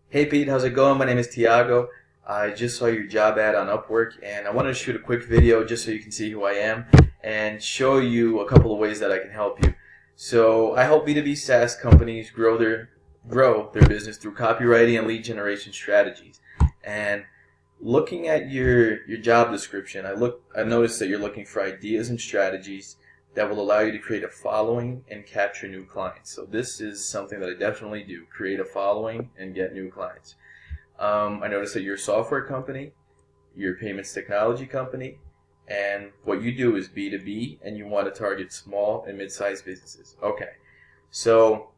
Hey Pete, how's it going? My name is Tiago. I just saw your job ad on Upwork and I wanted to shoot a quick video just so you can see who I am and show you a couple of ways that I can help you. So I help B2B SaaS companies grow their business through copywriting and lead generation strategies. And looking at your job description, I noticed that you're looking for ideas and strategies that will allow you to create a following and capture new clients. So this is something that I definitely do, create a following and get new clients. I noticed that you're a software company, you're a payments technology company, and what you do is B2B and you want to target small and mid-sized businesses. Okay, so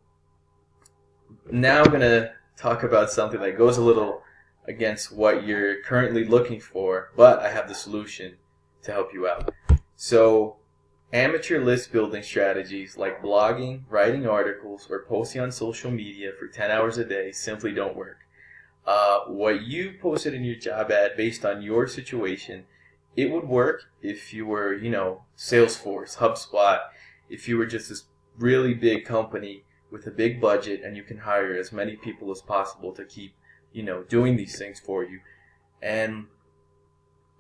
now I'm going to talk about something that goes a little against what you're currently looking for, but I have the solution to help you out. So amateur list building strategies like blogging, writing articles, or posting on social media for 10 hours a day simply don't work. What you posted in your job ad based on your situation, it would work if you were, Salesforce, HubSpot, if you were just this really big company with a big budget and you can hire as many people as possible to keep, doing these things for you. And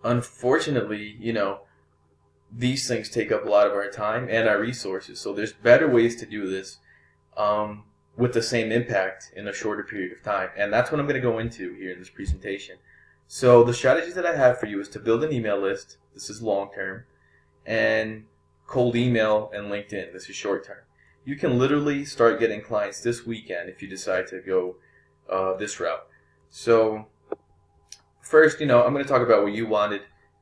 unfortunately, these things take up a lot of our time and our resources. So there's better ways to do this with the same impact in a shorter period of time. And that's what I'm going to go into here in this presentation. So the strategies that I have for you is to build an email list. This is long term. And cold email and LinkedIn. This is short term. You can literally start getting clients this weekend if you decide to go this route. So first, I'm going to talk about what you wanted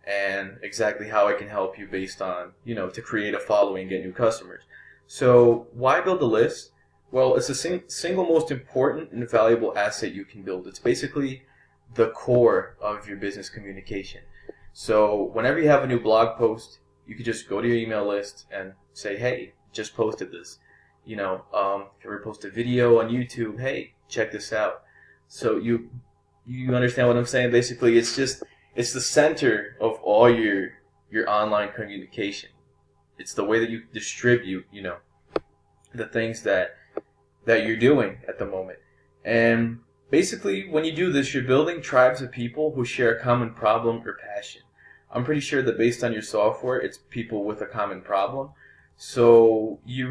and exactly how I can help you based on, to create a following and get new customers. So why build a list? Well, it's the single most important and valuable asset you can build. It's basically the core of your business communication. So whenever you have a new blog post, you could just go to your email list and say, hey, just posted this. If you ever post a video on YouTube, hey, check this out. So you understand what I'm saying? Basically, it's the center of all your online communication. It's the way that you distribute, the things that you're doing at the moment. And basically, when you do this, you're building tribes of people who share a common problem or passion. I'm pretty sure that based on your software, it's people with a common problem. So you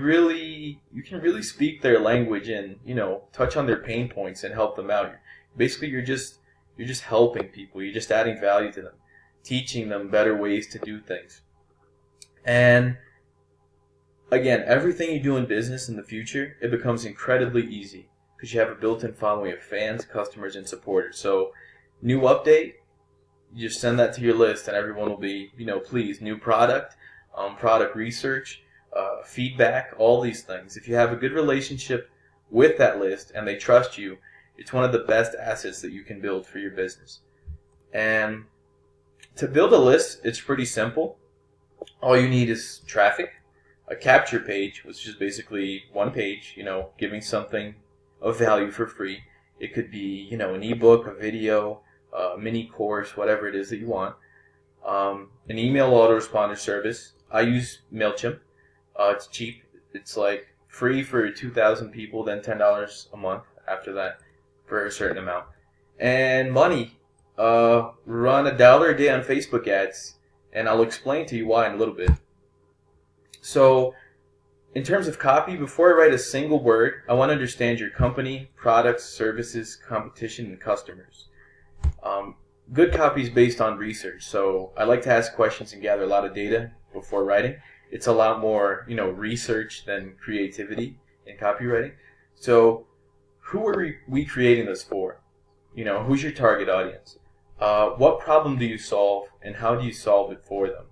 can really speak their language and, touch on their pain points and help them out. Basically, you're just helping people. You're just adding value to them, teaching them better ways to do things. And again, everything you do in business in the future, it becomes incredibly easy because you have a built-in following of fans, customers, and supporters. So new update, you just send that to your list and everyone will be, pleased. New product, product research, feedback, all these things. If you have a good relationship with that list and they trust you, it's one of the best assets that you can build for your business. And to build a list, it's pretty simple. All you need is traffic, a capture page, which is basically one page, giving something of value for free. It could be, an ebook, a video, a mini course, whatever it is that you want. An email autoresponder service. I use MailChimp. It's cheap. It's like free for 2,000 people, then $10 a month after that for a certain amount. And money. Run $1 a day on Facebook ads, and I'll explain to you why in a little bit. So, in terms of copy, before I write a single word, I want to understand your company, products, services, competition, and customers. Good copy is based on research, so I like to ask questions and gather a lot of data before writing. It's a lot more, research than creativity in copywriting. So, who are we creating this for? Who's your target audience? What problem do you solve, and how do you solve it for them?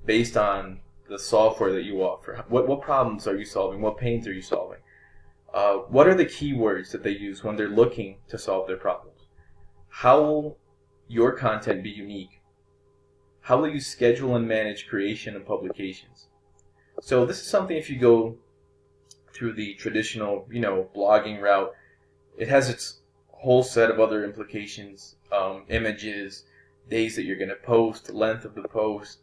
Based on the software that you offer. What problems are you solving? What pains are you solving? What are the keywords that they use when they're looking to solve their problems? How will your content be unique? How will you schedule and manage creation and publications? So this is something, if you go through the traditional, blogging route, it has its whole set of other implications, images, days that you're going to post, length of the post,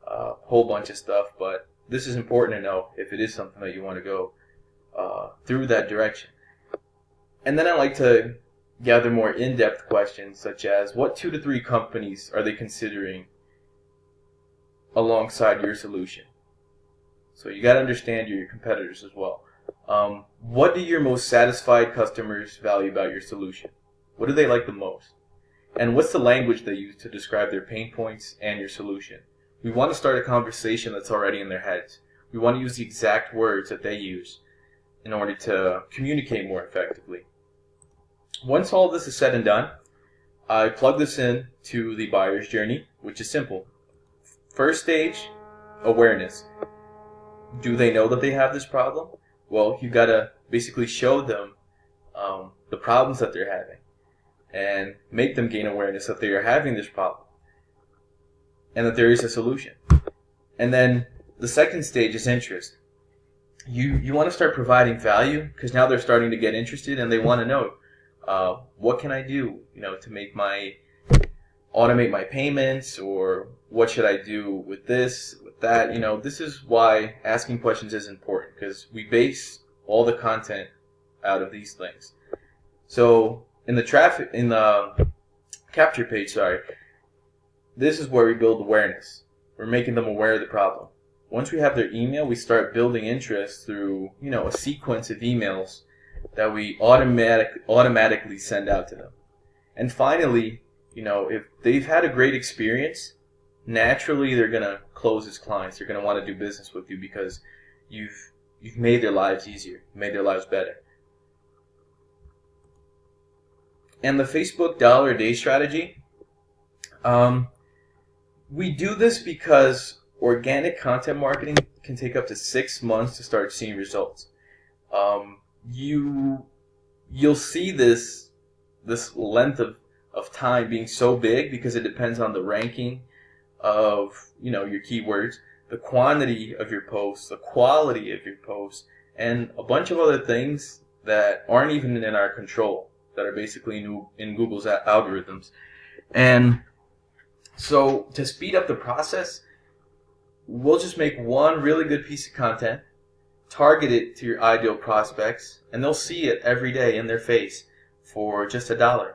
a whole bunch of stuff. But this is important to know if it is something that you want to go through that direction. And then I like to gather more in-depth questions, such as what 2 to 3 companies are they considering alongside your solution? So you got to understand your competitors as well. What do your most satisfied customers value about your solution? What do they like the most? And what's the language they use to describe their pain points and your solution? We want to start a conversation that's already in their heads. We want to use the exact words that they use in order to communicate more effectively. Once all this is said and done, I plug this in to the buyer's journey, which is simple. First stage, awareness. Do they know that they have this problem? Well, you gotta basically show them the problems that they're having and make them gain awareness that they are having this problem and that there is a solution. And then the second stage is interest. You want to start providing value because now they're starting to get interested and they want to know what can I do, to make automate my payments, or what should I do with this, with that. This is why asking questions is important, because we base all the content out of these things. So in the capture page, this is where we build awareness. We're making them aware of the problem. Once we have their email, we start building interest through, a sequence of emails that we automatically send out to them. And finally, if they've had a great experience, naturally they're going to close as clients. They're going to want to do business with you because you've made their lives easier, made their lives better. And the Facebook dollar a day strategy, we do this because organic content marketing can take up to 6 months to start seeing results. You'll see this length of time being so big because it depends on the ranking of your keywords, the quantity of your posts, the quality of your posts, and a bunch of other things that aren't even in our control, that are basically in Google's algorithms. And so to speed up the process, we'll just make one really good piece of content, target it to your ideal prospects, and they'll see it every day in their face for just $1.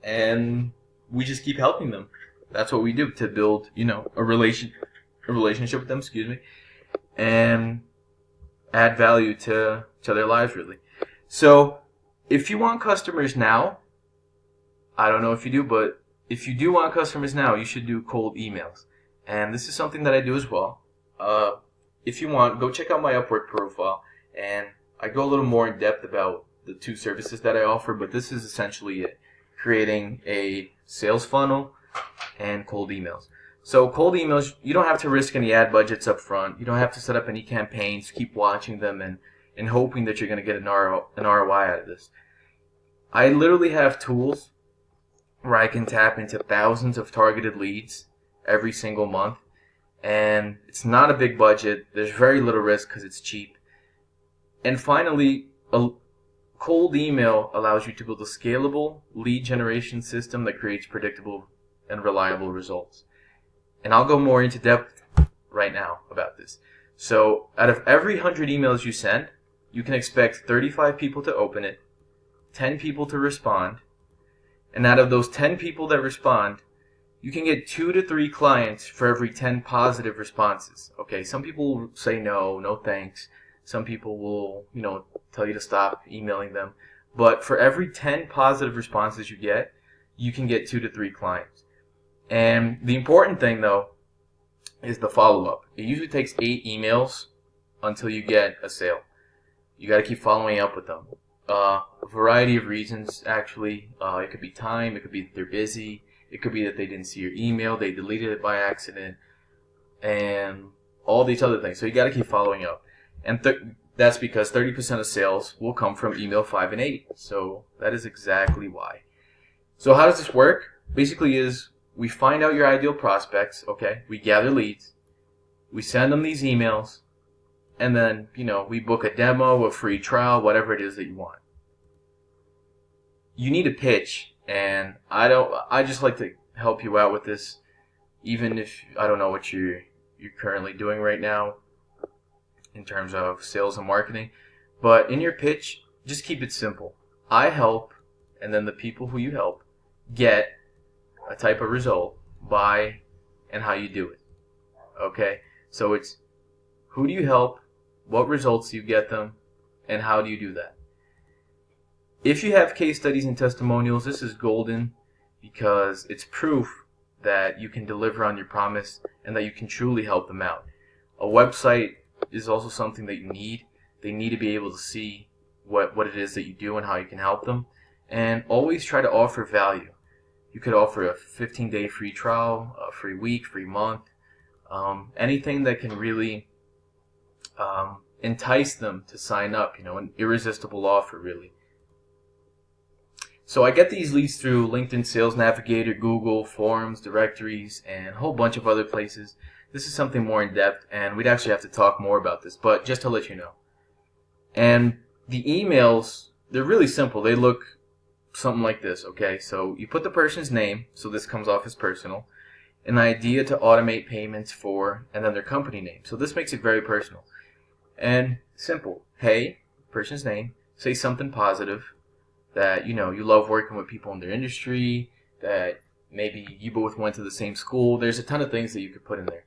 And we just keep helping them. That's what we do to build, a relationship with them, and add value to their lives, really. So if you want customers now, I don't know if you do, but if you do want customers now, you should do cold emails. And this is something that I do as well. If you want, go check out my Upwork profile, and I go a little more in depth about the 2 services that I offer, but this is essentially it: creating a sales funnel and cold emails. So cold emails, you don't have to risk any ad budgets up front. You don't have to set up any campaigns, keep watching them and hoping that you're going to get an ROI out of this. I literally have tools where I can tap into thousands of targeted leads every single month. And it's not a big budget. There's very little risk because it's cheap. And finally, a cold email allows you to build a scalable lead generation system that creates predictable and reliable results. And I'll go more into depth right now about this. So out of every 100 emails you send, you can expect 35 people to open it, 10 people to respond. And out of those 10 people that respond, you can get 2 to 3 clients for every 10 positive responses. Okay, some people will say no thanks. Some people will, tell you to stop emailing them. But for every 10 positive responses you can get 2 to 3 clients. And the important thing, though, is the follow-up. It usually takes 8 emails until you get a sale. You got to keep following up with them. A variety of reasons, actually. It could be time. It could be that they're busy. It could be that they didn't see your email. They deleted it by accident. And all these other things. So you got to keep following up. And that's because 30% of sales will come from email 5 and 8. So that is exactly why. So how does this work? Basically is we find out your ideal prospects, okay? We gather leads. We send them these emails. And then, we book a demo, a free trial, whatever it is that you want. You need a pitch, and I just like to help you out with this, even if I don't know what you're currently doing right now in terms of sales and marketing. But in your pitch, just keep it simple. I help, and then the people who you help get a type of result by and how you do it. Okay? So it's who do you help, what results do you get them, and how do you do that? If you have case studies and testimonials, this is golden because it's proof that you can deliver on your promise and that you can truly help them out. A website is also something that you need. They need to be able to see what it is that you do and how you can help them. And always try to offer value. You could offer a 15-day free trial, a free week, free month, anything that can really entice them to sign up, an irresistible offer, really. So I get these leads through LinkedIn Sales Navigator, Google, forums, directories, and a whole bunch of other places. This is something more in depth, and we'd actually have to talk more about this, but just to let you know. And the emails, they're really simple. They look something like this, okay? So you put the person's name, so this comes off as personal, an idea to automate payments for, and then their company name. So this makes it very personal. And simple. Hey, person's name, say something positive, that you love working with people in their industry, that maybe you both went to the same school. There's a ton of things that you could put in there.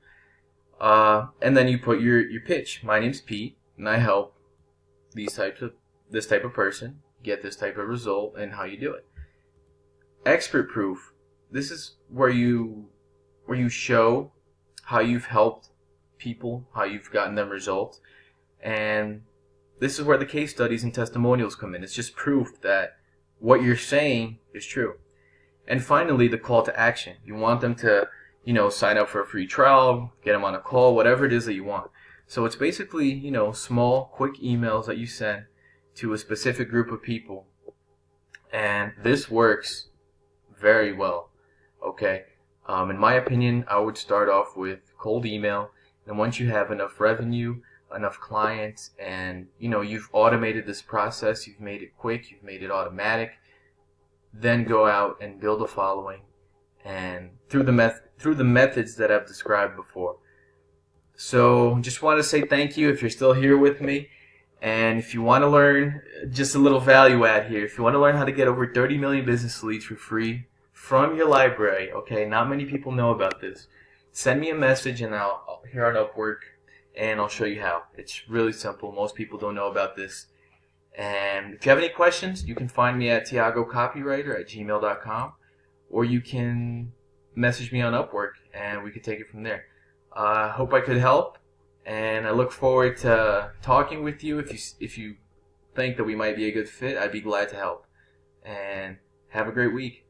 And then you put your pitch. My name's Pete, and I help this type of person get this type of result and how you do it. Expert proof. This is where you show how you've helped people, how you've gotten them results, and this is where the case studies and testimonials come in. It's just proof that what you're saying is true. And finally, the call to action. You want them to, sign up for a free trial, get them on a call, whatever it is that you want. So it's basically, small, quick emails that you send to a specific group of people. And this works very well, okay? In my opinion, I would start off with cold email. And once you have enough revenue, enough clients, and you've automated this process, you've made it quick, you've made it automatic, then go out and build a following, and through the methods that I've described before. So just want to say thank you if you're still here with me, and if you want to learn, just a little value add here, if you want to learn how to get over 30 million business leads for free from your library, okay, not many people know about this, send me a message and I'll here on Upwork, and I'll show you how. It's really simple. Most people don't know about this. And if you have any questions, you can find me at tiagocopywriter@gmail.com, or you can message me on Upwork, and we could take it from there. I hope I could help, and I look forward to talking with you. If you think that we might be a good fit, I'd be glad to help. And have a great week.